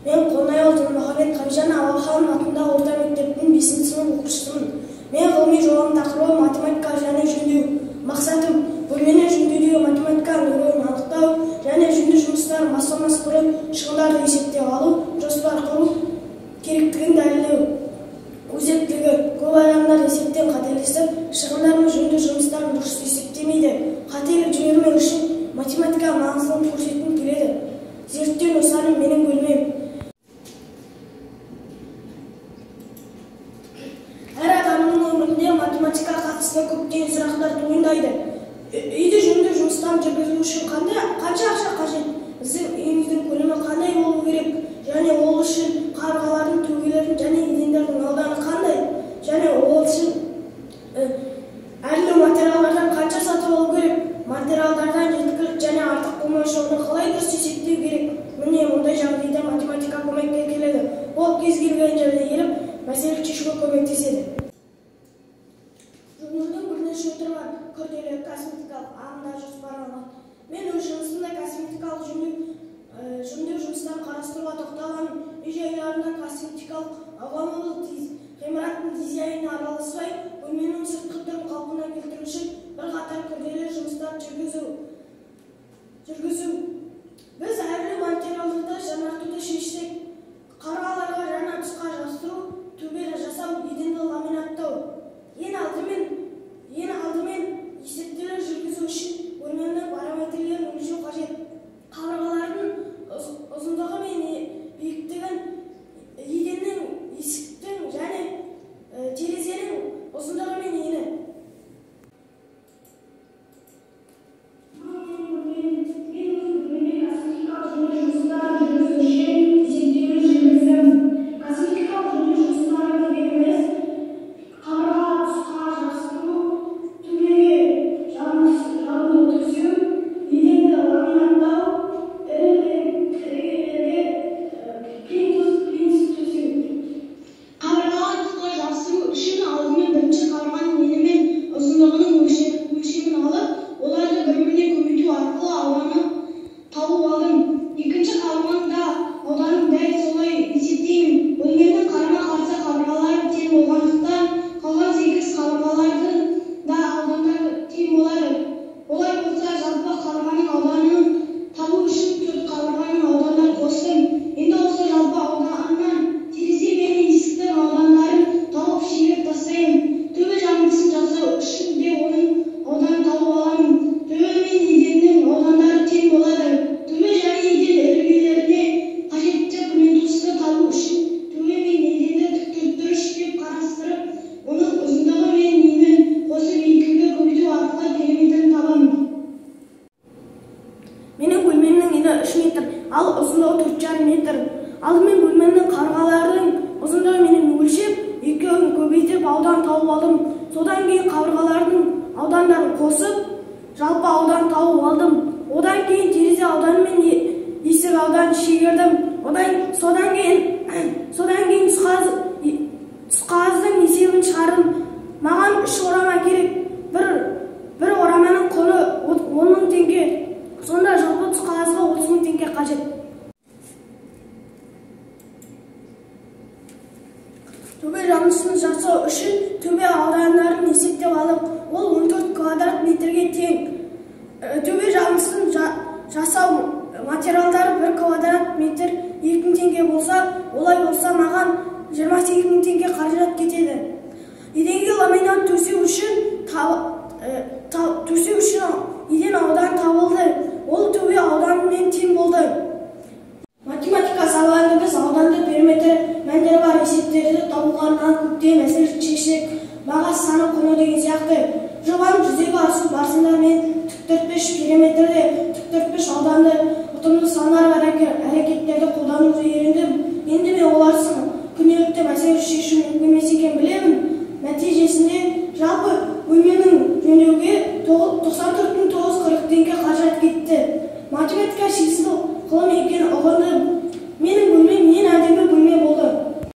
Мен Қонаев Дінмұхамед Қабижан Абылхан атындағы орта мектептің 5-ші сынып оқушысымын. Мен ғылыми жолым тақырыбы математика және жөндеу. Мақсатым бөлмені жөндеудегі математиканың рөлін анықтау және жөндеу жұмыстарын бастамас бұрын шығындарды есептеп алу, жоспар құру керектігін дәлелдеу. Өзектілігі көп адамдар есептен қателесіп, шығындар мен жөндеу жұмыстарын дұрыс есептемейді. Қателік жібермеу үшін математика маңыздылығын көрсеткім келеді. Зерттеу нысаны менің бөлмем. Әр адамның өмірінде математикаға қатысты көптеген сұрақтар туындайды. Үйді жөндеу жұмыстарын жүргізу үшін қанша ақша қажет? Біздің үйіміздің көлемі қандай болу керек? Және ол үшін қабырғалардың, төбелердің және едендердің ауданы қандай? Және ол үшін әрлеу материалдардан қанша сатып алу керек? Материалдардан жеткілік және артық болмаушы оны қалай дұрыс есептеу керек? Міне мұндай жағдайда математика көмекке келеді. Ол кез келген жерде келіп, мәселе шешуге көмектеседі. Жөндеудің бірнеше түрі бар. Күрделі, косметикалық, ағымдағы жоспарланған. Мен өз жұмысымда косметикалық жөндеу жұмыстарын қарастыруға тоқталғанмын. Үй-жайларында косметикалық ағымдылық ғимараттың дизайнына араласпай, бөлменің сыртқы түрін қалпына келтіру үшін бірқатар күрделі жұмыстар жүргізу. Біз әрлеу материалдарды жаңартуды шештік. Қабырғаларға жаңа тұсқа жапсыру, төбе жасау, еденді ламинаттау. Ең алдымен есептеулер жүргізу үшін бөлменің параметрлерін өлшеу қажет. Қабырғалардың ұзындығы мен биіктігін, еденнің, есіктің және терезенің ұзындығы мен ені. Ал ұзындығы 4,5 метр. Алдымен бөлменің қабырғаларының ұзындығы менен өлшеп, екеуін көбейтіп аудан тауып алдым. Содан кейін қабырғалардың аудандарын қосып, жалпы аудан тауып алдым. Одан кейін терезе ауданы мен есік ауданын шегердім. Содан кейін түсқағаздың есебін шығардым. Маған 3 орама керек. Бір ораманың құны 10.000 теңге. Сонда жалпы түсқағазға 30.000 теңге қажет. Төбе жамылғысын жасау үшін төбе аудандарын есептеп алдық. Ол 14 квадрат метрге тең. Төбе жамылғысын жасау материалдары 1 квадрат метр 2.000 теңге болса, олай болса маған 28.000 теңге қаражат кетеді. Еденге ламинат төсеу үшін еден аудан табылды. Ол төбе ауданымен тең болды. Математика сабағында біз ауданды периметр мәндері бар есептерді табуғаннан көптеген мәселе шештік. Баға, саны, құны деген сияқты. Жобаның жүзеге асу барысында мен тіктіртпеш периметрде тіктіртпеш ауданды ұтымды сандар бар әрекеттерді қолдануды үйрендім. Енді мен оларсың күнделікті мәселе шешу мүмкін емес екенін білемін. Нәтижесінде жалпы бөлменің жөндеуге 94.940 теңге қаражат кетті. Математика шексіз